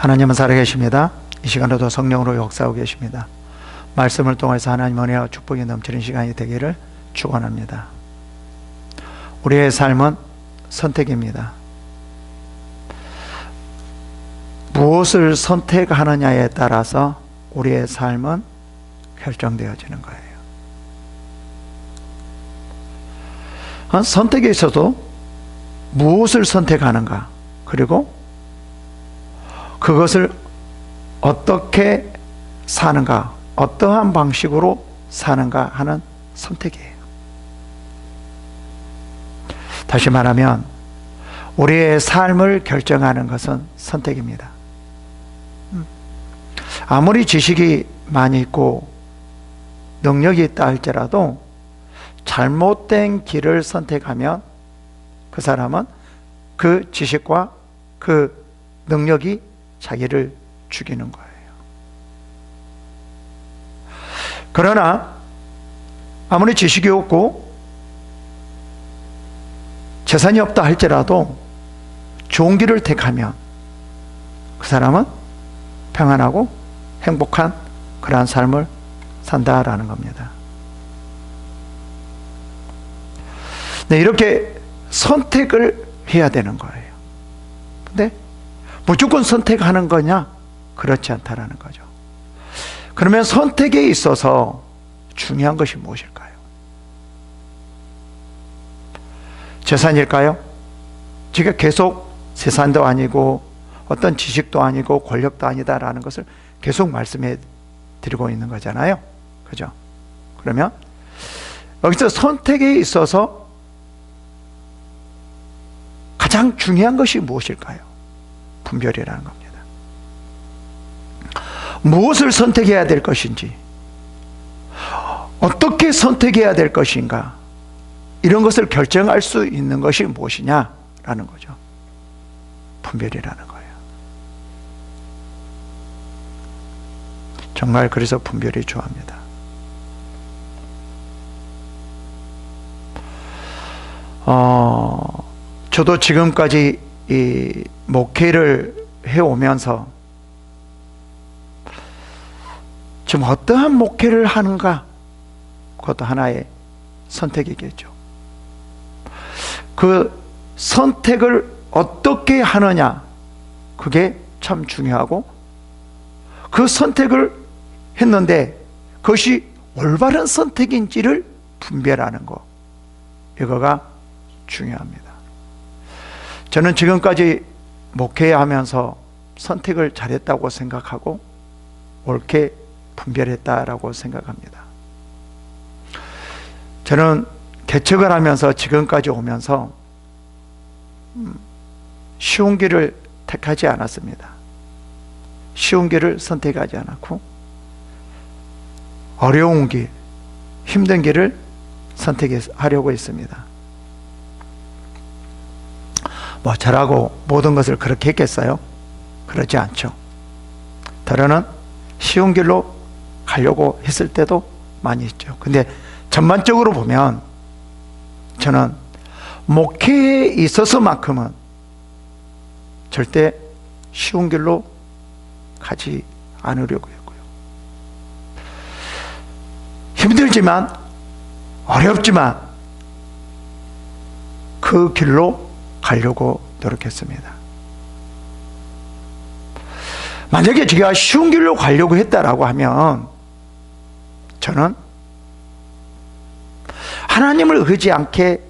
하나님은 살아계십니다. 이 시간에도 성령으로 역사하고 계십니다. 말씀을 통해서 하나님 은혜와 축복이 넘치는 시간이 되기를 축원합니다. 우리의 삶은 선택입니다. 무엇을 선택하느냐에 따라서 우리의 삶은 결정되어지는 거예요. 선택에 있어도 무엇을 선택하는가, 그리고 그것을 어떻게 사는가, 어떠한 방식으로 사는가 하는 선택이에요. 다시 말하면 우리의 삶을 결정하는 것은 선택입니다. 아무리 지식이 많이 있고 능력이 있다 할지라도 잘못된 길을 선택하면 그 사람은 그 지식과 그 능력이 자기를 죽이는 거예요. 그러나 아무리 지식이 없고 재산이 없다 할지라도 좋은 길을 택하면 그 사람은 평안하고 행복한 그러한 삶을 산다라는 겁니다. 네, 이렇게 선택을 해야 되는 거예요. 근데 무조건 선택하는 거냐? 그렇지 않다라는 거죠. 그러면 선택에 있어서 중요한 것이 무엇일까요? 재산일까요? 제가 계속 재산도 아니고 어떤 지식도 아니고 권력도 아니다라는 것을 계속 말씀해 드리고 있는 거잖아요. 그죠? 그러면 여기서 선택에 있어서 가장 중요한 것이 무엇일까요? 분별이라는 겁니다. 무엇을 선택해야 될 것인지, 어떻게 선택해야 될 것인가, 이런 것을 결정할 수 있는 것이 무엇이냐라는 거죠. 분별이라는 거예요. 정말 그래서 분별이 중요합니다. 저도 지금까지 이 목회를 해오면서 지금 어떠한 목회를 하는가, 그것도 하나의 선택이겠죠. 그 선택을 어떻게 하느냐, 그게 참 중요하고, 그 선택을 했는데 그것이 올바른 선택인지를 분별하는 것, 이거가 중요합니다. 저는 지금까지 목회하면서 선택을 잘했다고 생각하고 옳게 분별했다라고 생각합니다. 저는 개척을 하면서 지금까지 오면서 쉬운 길을 택하지 않았습니다. 쉬운 길을 선택하지 않았고 어려운 길, 힘든 길을 선택하려고 했습니다. 뭐 저라고 모든 것을 그렇게 했겠어요? 그렇지 않죠. 때로는 쉬운 길로 가려고 했을 때도 많이 있죠. 근데 전반적으로 보면 저는 목회에 있어서만큼은 절대 쉬운 길로 가지 않으려고 했고요. 힘들지만, 어렵지만 그 길로 가려고 노력했습니다. 만약에 제가 쉬운 길로 가려고 했다라고 하면 저는 하나님을 의지 않게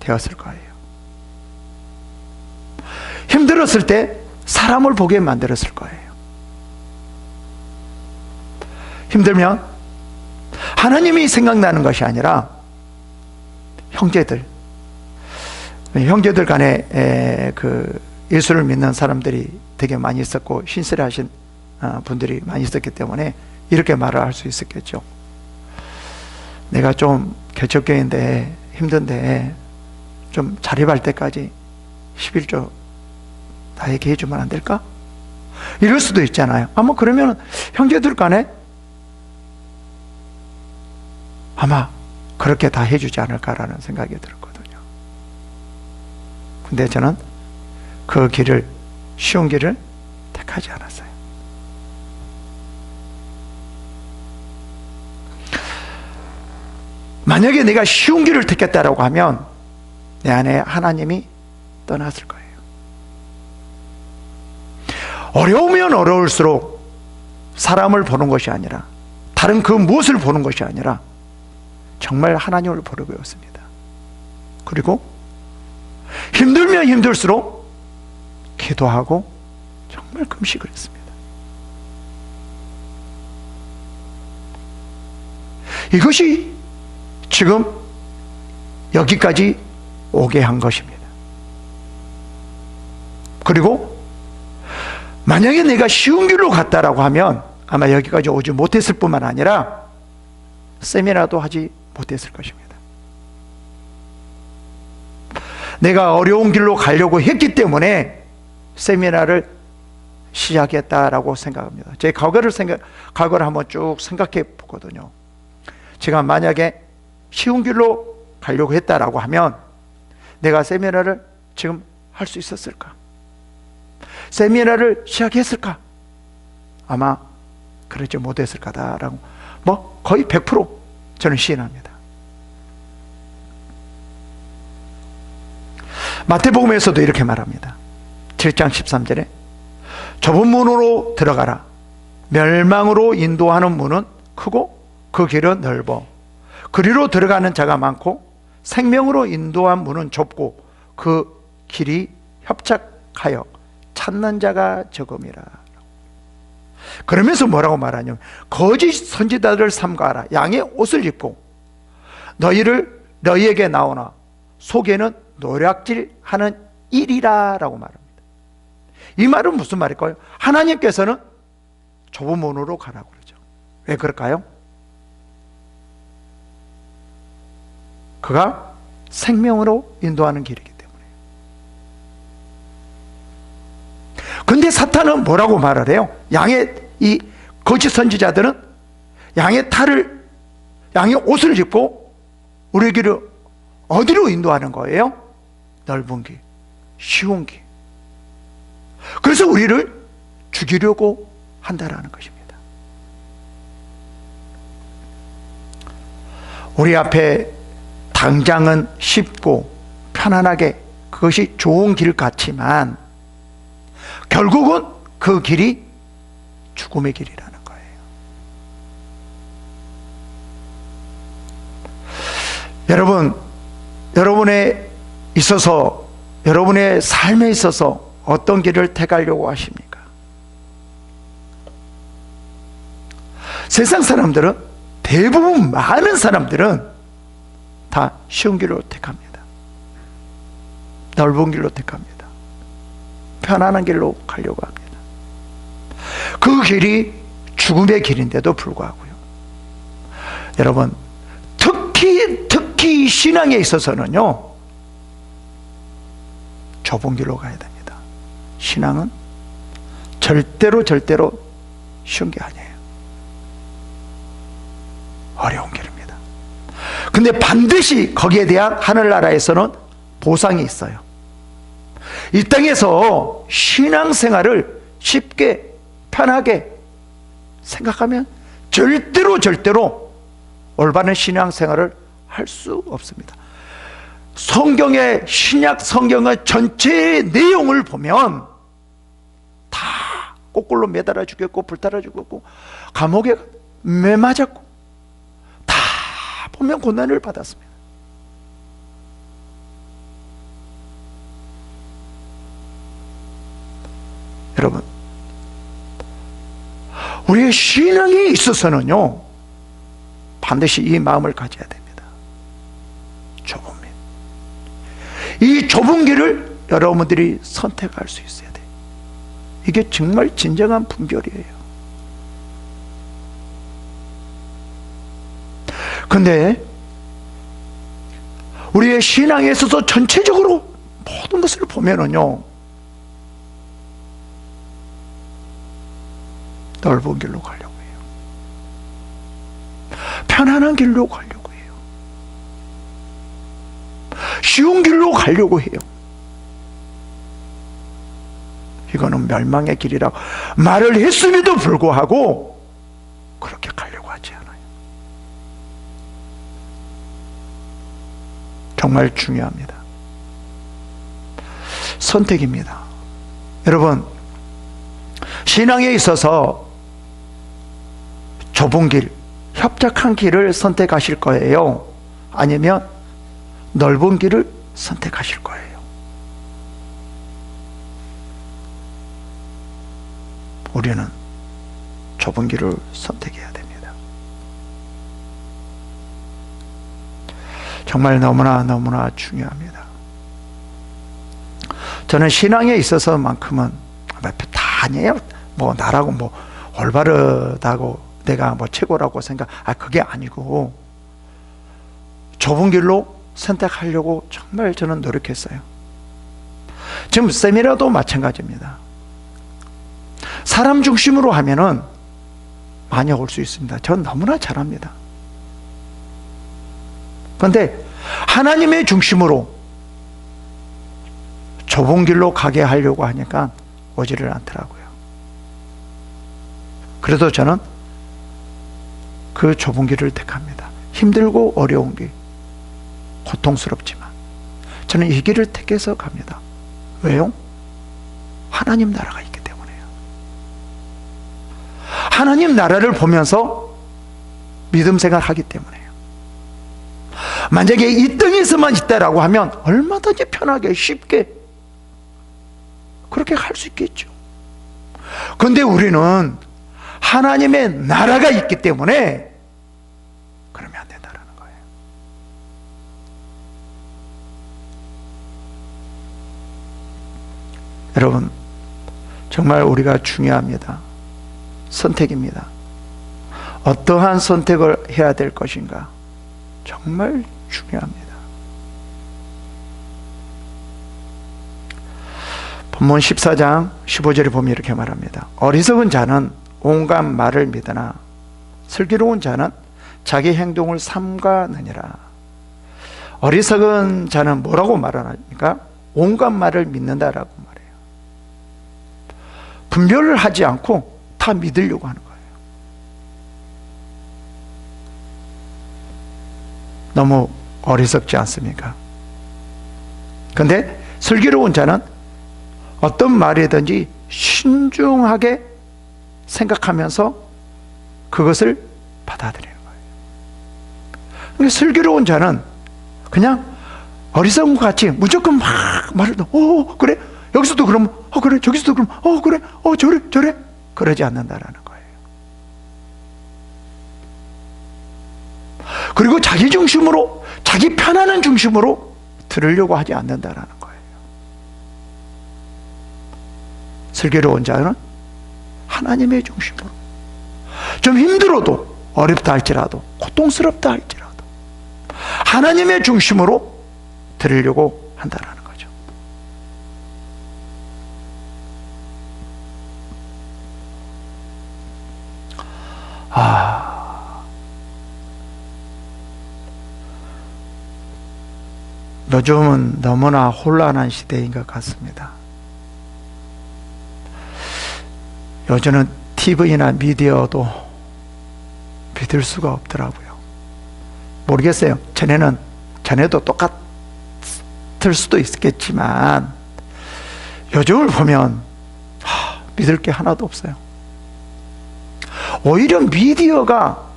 되었을 거예요. 힘들었을 때 사람을 보게 만들었을 거예요. 힘들면 하나님이 생각나는 것이 아니라 형제들 간에 그 예수를 믿는 사람들이 되게 많이 있었고 신실하신 분들이 많이 있었기 때문에 이렇게 말을 할 수 있었겠죠. 내가 좀 개척교회인데 힘든데 좀 자립할 때까지 11조 나에게 해주면 안 될까? 이럴 수도 있잖아요. 아마 그러면 형제들 간에 아마 그렇게 다 해주지 않을까라는 생각이 들었거든요. 근데 저는 그 길을, 쉬운 길을 택하지 않았어요. 만약에 내가 쉬운 길을 택했다라고 하면 내 안에 하나님이 떠났을 거예요. 어려우면 어려울수록 사람을 보는 것이 아니라, 다른 그 무엇을 보는 것이 아니라 정말 하나님을 보려 배웠습니다. 그리고 힘들면 힘들수록 기도하고 정말 금식을 했습니다. 이것이 지금 여기까지 오게 한 것입니다. 그리고 만약에 내가 쉬운 길로 갔다라고 하면 아마 여기까지 오지 못했을 뿐만 아니라 세미나도 하지 못했을 것입니다. 내가 어려운 길로 가려고 했기 때문에 세미나를 시작했다라고 생각합니다. 제 과거를 한번 쭉 생각해 보거든요. 제가 만약에 쉬운 길로 가려고 했다라고 하면 내가 세미나를 지금 할 수 있었을까? 세미나를 시작했을까? 아마 그러지 못했을 거다라고 거의 100% 저는 시인합니다. 마태복음에서도 이렇게 말합니다. 7장 13절에 좁은 문으로 들어가라. 멸망으로 인도하는 문은 크고 그 길은 넓어 그리로 들어가는 자가 많고 생명으로 인도한 문은 좁고 그 길이 협착하여 찾는 자가 적음이라. 그러면서 뭐라고 말하냐면 거짓 선지자들을 삼가하라. 양의 옷을 입고 너희에게 나오나 속에는 노략질하는 일이라 라고 말합니다. 이 말은 무슨 말일까요? 하나님께서는 좁은 문으로 가라고 그러죠. 왜 그럴까요? 그가 생명으로 인도하는 길이기 때문에. 근데 사탄은 뭐라고 말을 해요? 이 거짓 선지자들은 양의 옷을 입고 우리 길을 어디로 인도하는 거예요? 넓은 길, 쉬운 길. 그래서 우리를 죽이려고 한다라는 것입니다. 우리 앞에 당장은 쉽고 편안하게 그것이 좋은 길 같지만 결국은 그 길이 죽음의 길이라는 거예요. 여러분, 여러분의 삶에 있어서 어떤 길을 택하려고 하십니까? 세상 사람들은, 대부분 많은 사람들은 다 쉬운 길로 택합니다. 넓은 길로 택합니다. 편안한 길로 가려고 합니다. 그 길이 죽음의 길인데도 불구하고요. 여러분, 특히 신앙에 있어서는요, 좁은 길로 가야 됩니다. 신앙은 절대로 쉬운 게 아니에요. 어려운 길입니다. 근데 반드시 거기에 대한 하늘나라에서는 보상이 있어요. 이 땅에서 신앙생활을 쉽게 편하게 생각하면 절대로 올바른 신앙생활을 할 수 없습니다. 성경의 신약 성경의 전체의 내용을 보면 다 거꾸로 매달아 죽였고 불타라 죽였고 감옥에 매 맞았고 다 보면 고난을 받았습니다. 여러분, 우리의 신앙에 있어서는요, 반드시 이 마음을 가져야 됩니다. 좁은 길. 이 좁은 길을 여러분들이 선택할 수 있어야 돼요. 이게 정말 진정한 분별이에요. 근데 우리의 신앙에 있어서 전체적으로 모든 것을 보면은요, 넓은 길로 가려고 해요. 편안한 길로 가려고 해요. 쉬운 길로 가려고 해요. 이거는 멸망의 길이라고 말을 했음에도 불구하고 그렇게 가려고 하지 않아요. 정말 중요합니다. 선택입니다. 여러분, 신앙에 있어서 좁은 길, 협착한 길을 선택하실 거예요? 아니면 넓은 길을 선택하실 거예요? 우리는 좁은 길을 선택해야 됩니다. 정말 너무나 중요합니다. 저는 신앙에 있어서만큼은 다 아니에요. 뭐 나라고 뭐 올바르다고 내가 뭐 최고라고 그게 아니고 좁은 길로 선택하려고 정말 저는 노력했어요. 지금 세미나도 마찬가지입니다. 사람 중심으로 하면은 많이 올 수 있습니다. 전 너무나 잘합니다. 그런데 하나님의 중심으로 좁은 길로 가게 하려고 하니까 오지를 않더라고요. 그래도 저는 그 좁은 길을 택합니다. 힘들고 어려운 길, 고통스럽지만 저는 이 길을 택해서 갑니다. 왜요? 하나님 나라가 있기 때문에요. 하나님 나라를 보면서 믿음 생활하기 때문에요. 만약에 이 땅에서만 있다라고 하면 얼마든지 편하게 쉽게 그렇게 할 수 있겠죠. 그런데 우리는 하나님의 나라가 있기 때문에 그러면 안 된다는 거예요. 여러분, 정말 우리가 중요합니다. 선택입니다. 어떠한 선택을 해야 될 것인가? 정말 중요합니다. 본문 14장 15절에 보면 이렇게 말합니다. 어리석은 자는 온갖 말을 믿으나 슬기로운 자는 자기 행동을 삼가느니라. 어리석은 자는 뭐라고 말하니까? 온갖 말을 믿는다라고 말해요. 분별을 하지 않고 다 믿으려고 하는 거예요. 너무 어리석지 않습니까? 그런데 슬기로운 자는 어떤 말이든지 신중하게 생각하면서 그것을 받아들이는 거예요. 그러니까 슬기로운 자는 그냥 어리석은 것 같이 무조건 막 말을 그래 여기서도 그러면 그래 저기서도 그러면 그래 저래 그러지 않는다라는 거예요. 그리고 자기 중심으로 자기 편안한 중심으로 들으려고 하지 않는다라는 거예요. 슬기로운 자는 하나님의 중심으로 좀 힘들어도 어렵다 할지라도 고통스럽다 할지라도 하나님의 중심으로 들으려고 한다는 거죠. 요즘은 너무나 혼란한 시대인 것 같습니다. 요즘은 TV나 미디어도 믿을 수가 없더라고요. 모르겠어요. 전에도 똑같을 수도 있겠지만 요즘을 보면 믿을 게 하나도 없어요. 오히려 미디어가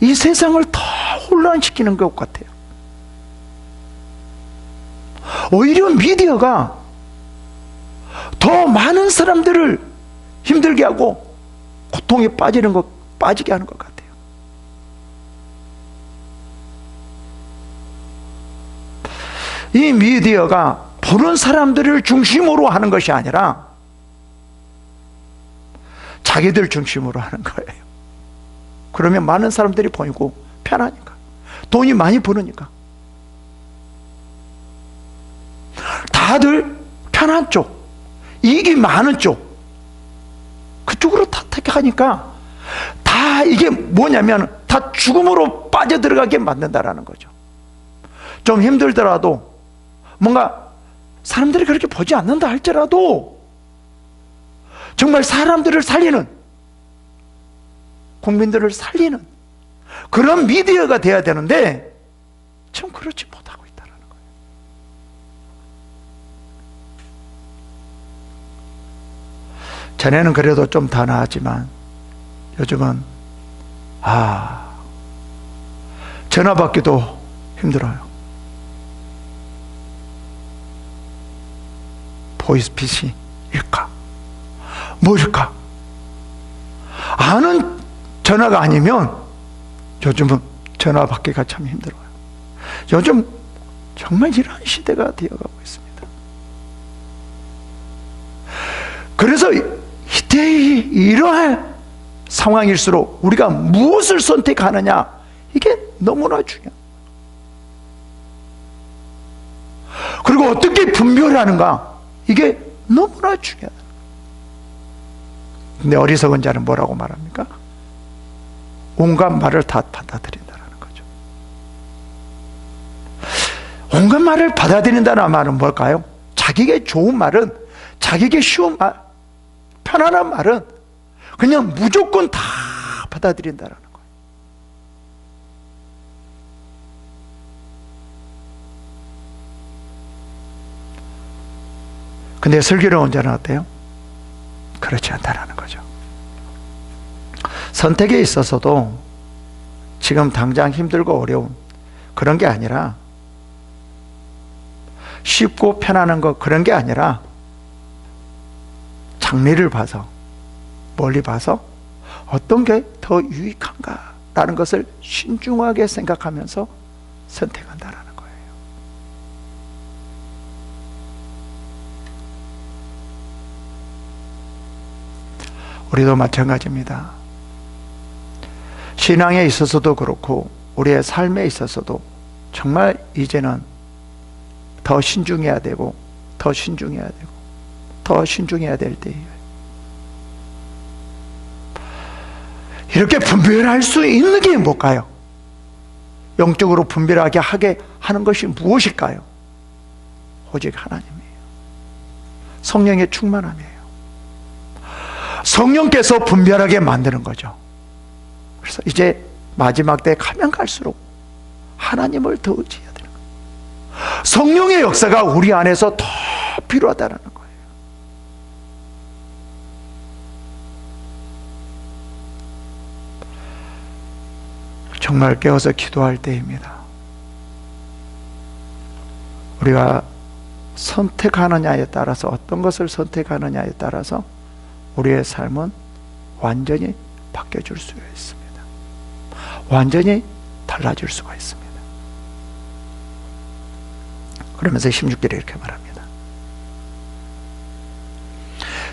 이 세상을 더 혼란시키는 것 같아요. 오히려 미디어가 더 많은 사람들을 힘들게 하고 고통에 빠지게 하는 것 같아요. 이 미디어가 보는 사람들을 중심으로 하는 것이 아니라 자기들 중심으로 하는 거예요. 그러면 많은 사람들이 보이고 편하니까, 돈이 많이 버니까 다들 편한 쪽, 이익이 많은 쪽 그쪽으로 다 택하니까 다 이게 뭐냐면 다 죽음으로 빠져들어가게 만든다라는 거죠. 좀 힘들더라도 뭔가 사람들이 그렇게 보지 않는다 할지라도 정말 사람들을 살리는, 국민들을 살리는 그런 미디어가 돼야 되는데 참 그렇지 못하고 있다는 거예요. 전에는 그래도 좀 더 나았지만 요즘은 전화 받기도 힘들어요. 보이스피싱일까? 뭘까? 아는 전화가 아니면 요즘은 전화 받기가 참 힘들어요. 요즘 정말 이러한 시대가 되어가고 있습니다. 그래서 이러한 상황일수록 우리가 무엇을 선택하느냐, 이게 너무나 중요합니다. 그리고 어떻게 분별하는가, 이게 너무나 중요하다. 근데 어리석은 자는 뭐라고 말합니까? 온갖 말을 다 받아들인다는 거죠. 온갖 말을 받아들인다는 말은 뭘까요? 자기에게 좋은 말은, 자기에게 쉬운 말, 편안한 말은 그냥 무조건 다 받아들인다는 거예요. 근데 슬기로운 자는 어때요? 그렇지 않다라는 거죠. 선택에 있어서도 지금 당장 힘들고 어려운 그런 게 아니라, 쉽고 편안한 거 그런 게 아니라, 장래를 봐서, 멀리 봐서 어떤 게 더 유익한가라는 것을 신중하게 생각하면서 선택한다라는 거예요. 우리도 마찬가지입니다. 신앙에 있어서도 그렇고 우리의 삶에 있어서도 정말 이제는 더 신중해야 되고 더 신중해야 되고 더 신중해야 될 때예요. 이렇게 분별할 수 있는 게 뭘까요? 영적으로 분별하게 하게 하는 것이 무엇일까요? 오직 하나님이에요. 성령의 충만함이에요. 성령께서 분별하게 만드는 거죠. 그래서 이제 마지막 때 가면 갈수록 하나님을 더 의지해야 되는 거예요. 성령의 역사가 우리 안에서 더 필요하다는 거예요. 정말 깨어서 기도할 때입니다. 우리가 선택하느냐에 따라서, 어떤 것을 선택하느냐에 따라서 우리의 삶은 완전히 바뀌어질 수가 있습니다. 완전히 달라질 수가 있습니다. 그러면서 16절에 이렇게 말합니다.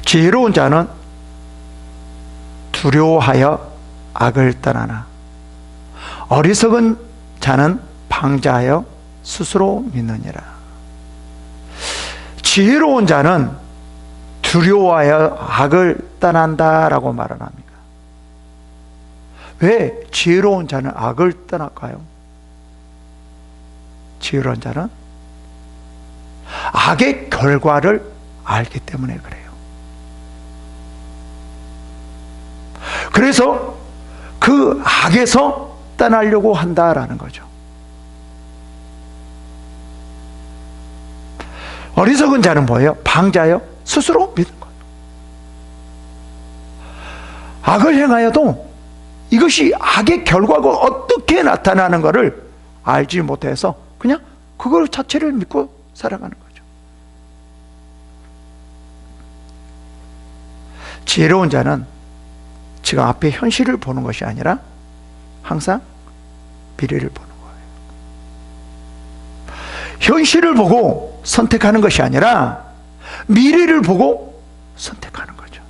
지혜로운 자는 두려워하여 악을 떠나나 어리석은 자는 방자하여 스스로 믿느니라. 지혜로운 자는 두려워하여 악을 떠난다라고 말을 합니다. 왜 지혜로운 자는 악을 떠날까요? 지혜로운 자는 악의 결과를 알기 때문에 그래요. 그래서 그 악에서 떠나려고 한다라는 거죠. 어리석은 자는 뭐예요? 방자요? 스스로 믿는 거예요. 악을 행하여도 이것이 악의 결과가 어떻게 나타나는 것을 알지 못해서 그냥 그걸 자체를 믿고 살아가는 거죠. 지혜로운 자는 지금 앞에 현실을 보는 것이 아니라 항상 미래를 보는 거예요. 현실을 보고 선택하는 것이 아니라 미래를 보고 선택하는 거죠.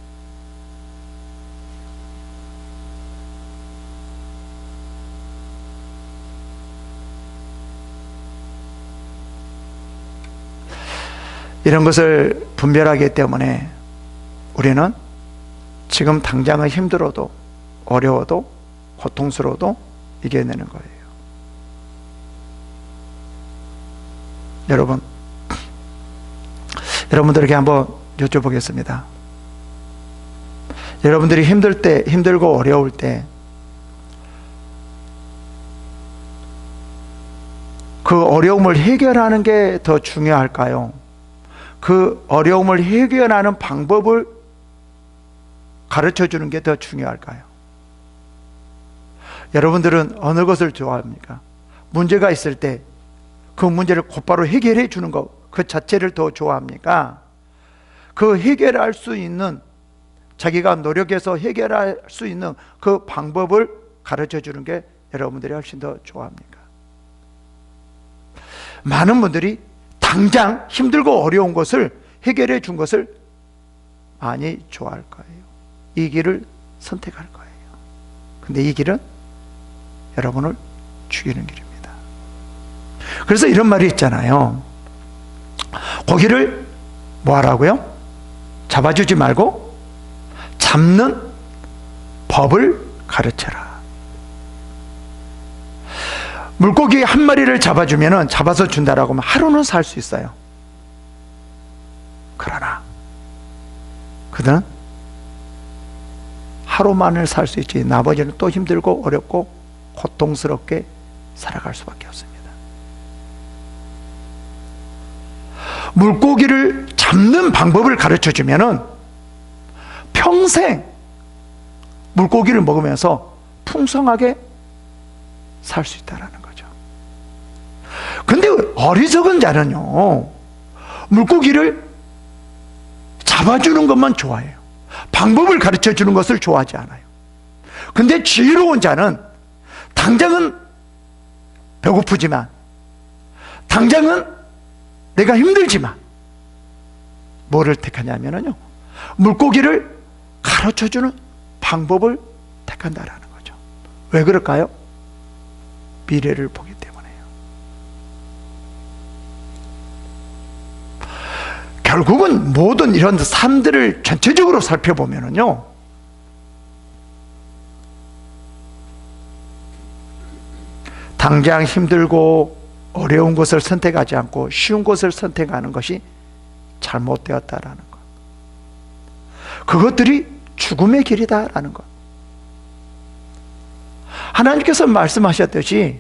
이런 것을 분별하기 때문에 우리는 지금 당장은 힘들어도, 어려워도, 고통스러워도 이겨내는 거예요. 여러분들에게 한번 여쭤보겠습니다. 여러분들이 힘들 때, 힘들고 어려울 때 그 어려움을 해결하는 게 더 중요할까요? 그 어려움을 해결하는 방법을 가르쳐 주는 게 더 중요할까요? 여러분들은 어느 것을 좋아합니까? 문제가 있을 때 그 문제를 곧바로 해결해 주는 것, 그 자체를 더 좋아합니까? 그 해결할 수 있는, 자기가 노력해서 해결할 수 있는 그 방법을 가르쳐 주는 게 여러분들이 훨씬 더 좋아합니까? 많은 분들이 당장 힘들고 어려운 것을 해결해 준 것을 많이 좋아할 거예요. 이 길을 선택할 거예요. 근데 이 길은 여러분을 죽이는 길입니다. 그래서 이런 말이 있잖아요. 고기를 뭐 하라고요? 잡아주지 말고 잡는 법을 가르쳐라. 물고기 한 마리를 잡아서 준다라고 하면 하루는 살 수 있어요. 그러나 그들은 하루만을 살 수 있지 나머지는 또 힘들고 어렵고 고통스럽게 살아갈 수밖에 없습니다. 물고기를 잡는 방법을 가르쳐주면 평생 물고기를 먹으면서 풍성하게 살 수 있다는 거죠. 근데 어리석은 자는요, 물고기를 잡아주는 것만 좋아해요. 방법을 가르쳐주는 것을 좋아하지 않아요. 근데 지혜로운 자는 당장은 배고프지만, 당장은 내가 힘들지만 뭐를 택하냐면요, 물고기를 가르쳐주는 방법을 택한다라는 거죠. 왜 그럴까요? 미래를 보기 때문에요. 결국은 모든 이런 삶들을 전체적으로 살펴보면요, 당장 힘들고 어려운 것을 선택하지 않고 쉬운 것을 선택하는 것이 잘못되었다라는 것, 그것들이 죽음의 길이다라는 것. 하나님께서 말씀하셨듯이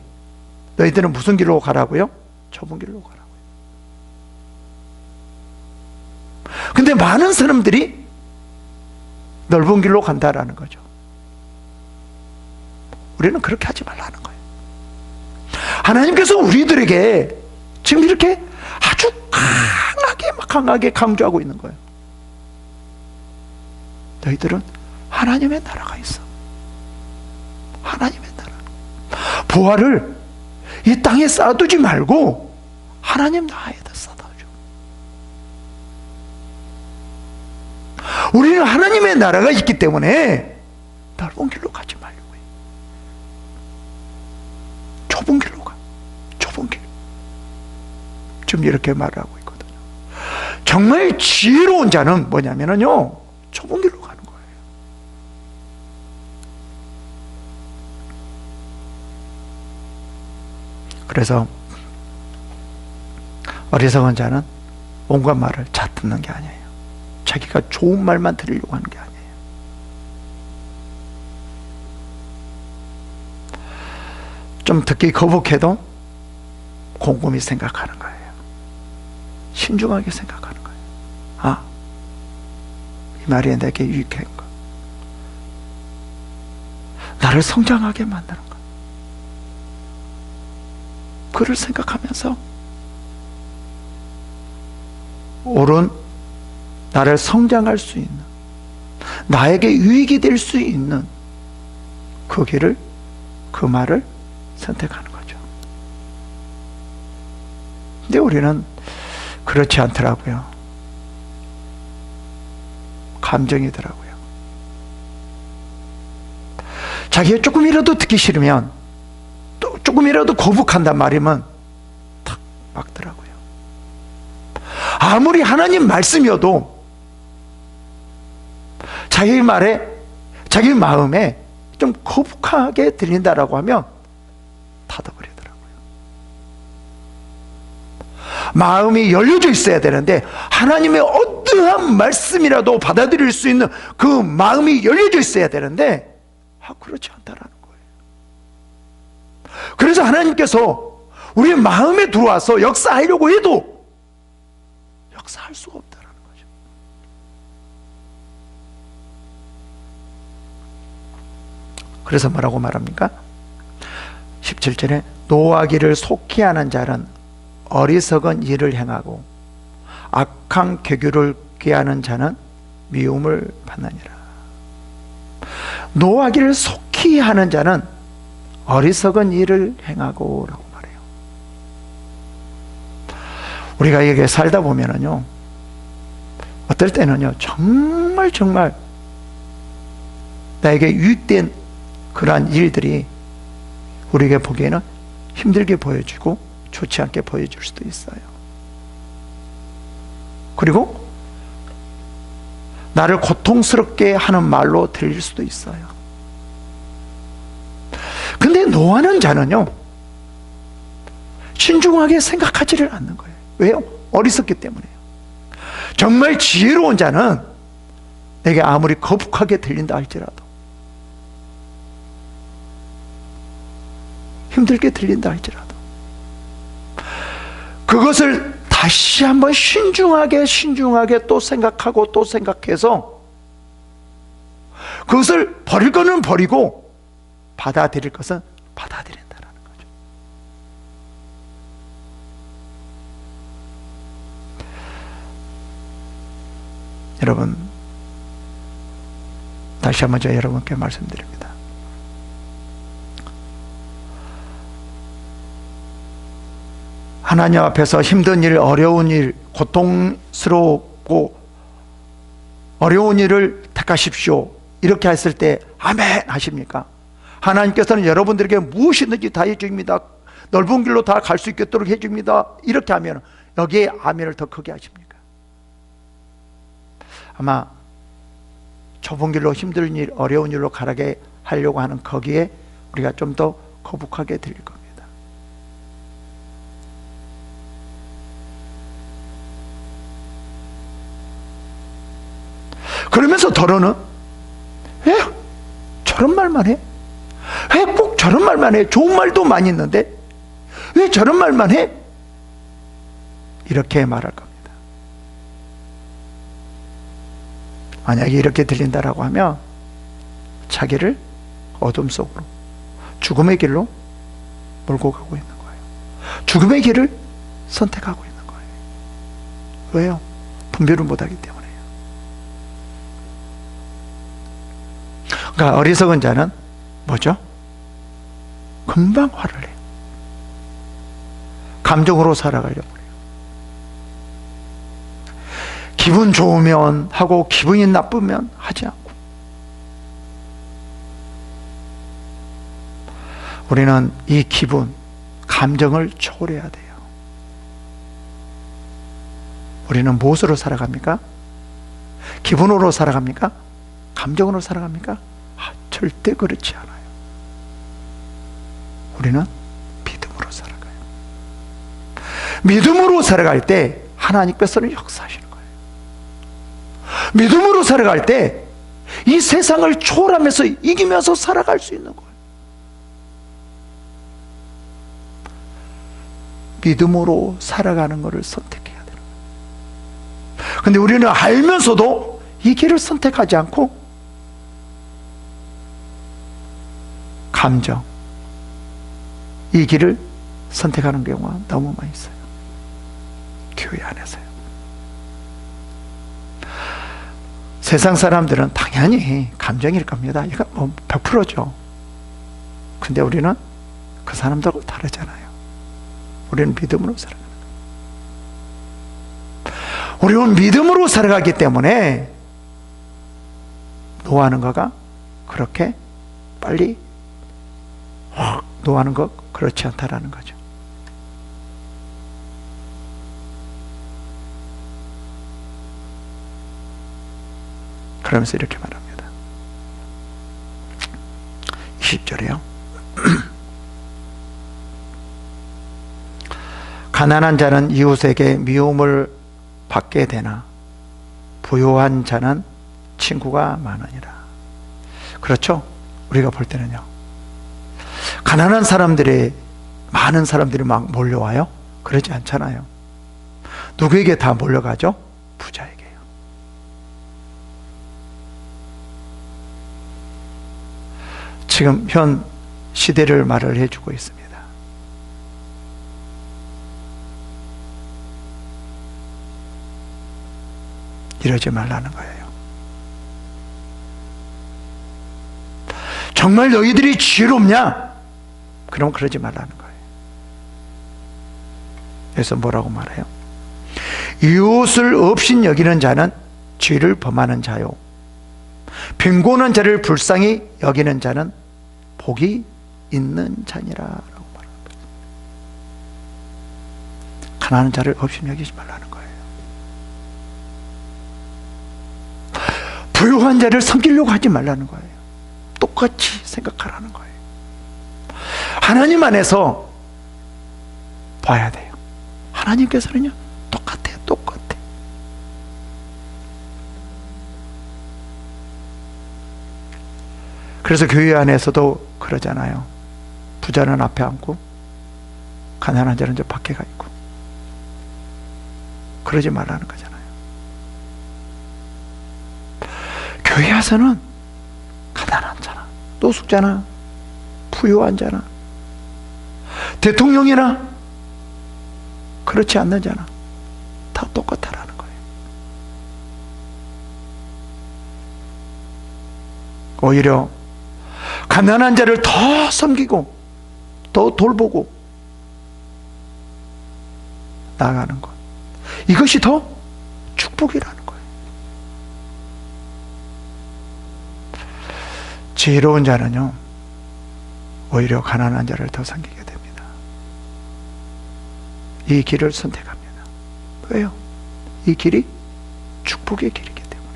너희들은 무슨 길로 가라고요? 좁은 길로 가라고요. 근데 많은 사람들이 넓은 길로 간다라는 거죠. 우리는 그렇게 하지 말라는 거예요. 하나님께서 우리들에게 지금 이렇게 아주 강하게 강조하고 있는 거예요. 너희들은 하나님의 나라가 있어. 하나님의 나라. 부활을 이 땅에 쌓아두지 말고 하나님 나라에다 쌓아두죠. 우리는 하나님의 나라가 있기 때문에 넓은 길로 가지 말려고 해요. 좁은 길로 가. 좁은 길. 지금 이렇게 말을 하고 있거든요. 정말 지혜로운 자는 뭐냐면요, 좁은 길로 가는 거예요. 그래서 어리석은 자는 온갖 말을 잘 듣는 게 아니에요. 자기가 좋은 말만 들으려고 하는 게 아니에요. 좀 듣기 거북해도 곰곰이 생각하는 거예요. 신중하게 생각하는 거예요. 아, 이 말이 내게 유익한 거, 나를 성장하게 만드는 거, 그를 생각하면서 옳은, 나를 성장할 수 있는, 나에게 유익이 될 수 있는 그 길을, 그 말을 선택하는 거죠. 근데 우리는 그렇지 않더라고요. 감정이더라고요. 자기가 조금이라도 듣기 싫으면, 또 조금이라도 거북한단 말이면 탁 막더라고요. 아무리 하나님 말씀이어도 자기 말에, 자기 마음에 좀 거북하게 들린다라고 하면 닫아버리더라고요. 마음이 열려져 있어야 되는데 하나님의 어떠한 말씀이라도 받아들일 수 있는 그 마음이 열려져 있어야 되는데 그렇지 않다라는 거예요. 그래서 하나님께서 우리의 마음에 들어와서 역사하려고 해도 역사할 수가 없다라는 거죠. 그래서 뭐라고 말합니까? 17절에 노하기를 속히 하는 자는 어리석은 일을 행하고 악한 계교를 꾀하는 자는 미움을 받느니라. 노하기를 속히 하는 자는 어리석은 일을 행하고 라고 말해요. 우리가 이렇게 살다 보면은요, 어떨 때는요, 정말 나에게 유익된 그러한 일들이 우리에게 보기에는 힘들게 보여지고 좋지 않게 보여질 수도 있어요. 그리고 나를 고통스럽게 하는 말로 들릴 수도 있어요. 근데 노하는 자는요, 신중하게 생각하지를 않는 거예요. 왜요? 어리석기 때문에요. 정말 지혜로운 자는 내게 아무리 거북하게 들린다 할지라도, 힘들게 들린다 할지라도 그것을 다시 한번 신중하게 또 생각하고 또 생각해서 그것을 버릴 거는 버리고 받아들일 것은 받아들인다는 거죠. 여러분, 다시 한번 제가 여러분께 말씀드립니다. 하나님 앞에서 힘든 일, 어려운 일, 고통스럽고 어려운 일을 택하십시오, 이렇게 했을 때 아멘 하십니까? 하나님께서는 여러분들에게 무엇이든지 다 해줍니다, 넓은 길로 다 갈 수 있도록 해줍니다, 이렇게 하면 여기에 아멘을 더 크게 하십니까? 아마 좁은 길로 힘든 일, 어려운 일로 가게 하려고 하는 거기에 우리가 좀 더 거북하게 들릴 겁니다. 그러면서 더러는 왜 저런 말만 해? 왜 꼭 저런 말만 해? 좋은 말도 많이 있는데 왜 저런 말만 해? 이렇게 말할 겁니다. 만약에 이렇게 들린다라고 하면 자기를 어둠 속으로, 죽음의 길로 몰고 가고 있는 거예요. 죽음의 길을 선택하고 있는 거예요. 왜요? 분별을 못하기 때문에. 그러니까 어리석은 자는 뭐죠? 금방 화를 내요. 감정으로 살아가려고 해요. 기분 좋으면 하고 기분이 나쁘면 하지 않고. 우리는 이 기분, 감정을 초월해야 돼요. 우리는 무엇으로 살아갑니까? 기분으로 살아갑니까? 감정으로 살아갑니까? 절대 그렇지 않아요. 우리는 믿음으로 살아가요. 믿음으로 살아갈 때 하나님께서는 역사하시는 거예요. 믿음으로 살아갈 때 이 세상을 초월하면서 이기면서 살아갈 수 있는 거예요. 믿음으로 살아가는 것을 선택해야 돼요. 근데 우리는 알면서도 이 길을 선택하지 않고 감정, 이 길을 선택하는 경우가 너무 많이 있어요. 교회 안에서요. 세상 사람들은 당연히 감정일 겁니다. 이건 뭐 100%죠. 근데 우리는 그 사람들하고 다르잖아요. 우리는 믿음으로 살아가는 거예요. 우리는 믿음으로 살아가기 때문에 노하는 거가 그렇게 빨리 노하는 것 그렇지 않다라는 거죠. 그러면서 이렇게 말합니다. 20절에요. 가난한 자는 이웃에게 미움을 받게 되나 부유한 자는 친구가 많으니라. 그렇죠? 우리가 볼 때는요, 가난한 사람들이, 많은 사람들이 막 몰려와요? 그러지 않잖아요. 누구에게 다 몰려가죠? 부자에게요. 지금 현 시대를 말을 해주고 있습니다. 이러지 말라는 거예요. 정말 너희들이 지혜롭냐? 그럼 그러지 말라는 거예요. 그래서 뭐라고 말해요? 이웃을 없인 여기는 자는 죄를 범하는 자요, 빈곤한 자를 불쌍히 여기는 자는 복이 있는 자니라 라고 말합니다. 가난한 자를 없인 여기지 말라는 거예요. 부유한 자를 섬기려고 하지 말라는 거예요. 똑같이 생각하라는 거예요. 하나님 안에서 봐야 돼요. 하나님께서는요, 똑같아요. 똑같아. 그래서 교회 안에서도 그러잖아요. 부자는 앞에 앉고 가난한 자는 저 밖에 가 있고. 그러지 말라는 거잖아요. 교회에서는 가난한 자나 노숙자나 부유한 자나 대통령이나 그렇지 않는 자나 다 똑같다라는 거예요. 오히려 가난한 자를 더 섬기고 더 돌보고 나아가는 것, 이것이 더 축복이라는 거예요. 지혜로운 자는요, 오히려 가난한 자를 더 섬기게 됩니다. 이 길을 선택합니다. 왜요? 이 길이 축복의 길이기 때문에.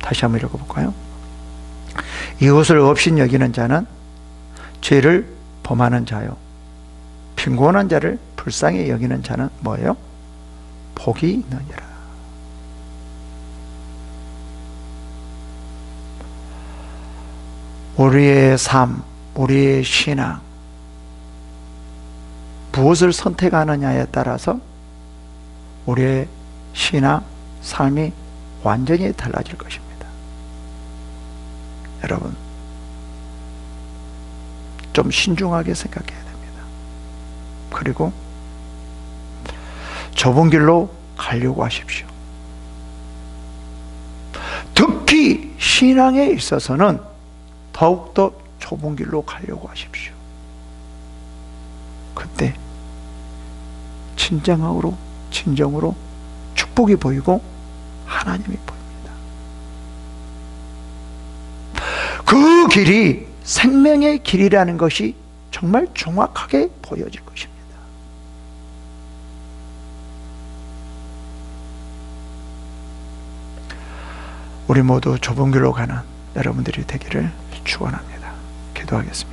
다시 한번 읽어볼까요? 이웃을 없인 여기는 자는 죄를 범하는 자요, 빈곤한 자를 불쌍히 여기는 자는 뭐예요? 복이 있느니라. 우리의 삶, 우리의 신앙, 무엇을 선택하느냐에 따라서 우리의 신앙, 삶이 완전히 달라질 것입니다. 여러분, 좀 신중하게 생각해야 됩니다. 그리고 좁은 길로 가려고 하십시오. 특히 신앙에 있어서는 더욱더 좁은 길로 가려고 하십시오. 그때 진정으로 축복이 보이고 하나님이 보입니다. 그 길이 생명의 길이라는 것이 정말 정확하게 보여질 것입니다. 우리 모두 좁은 길로 가는 여러분들이 되기를 축원합니다. 기도하겠습니다.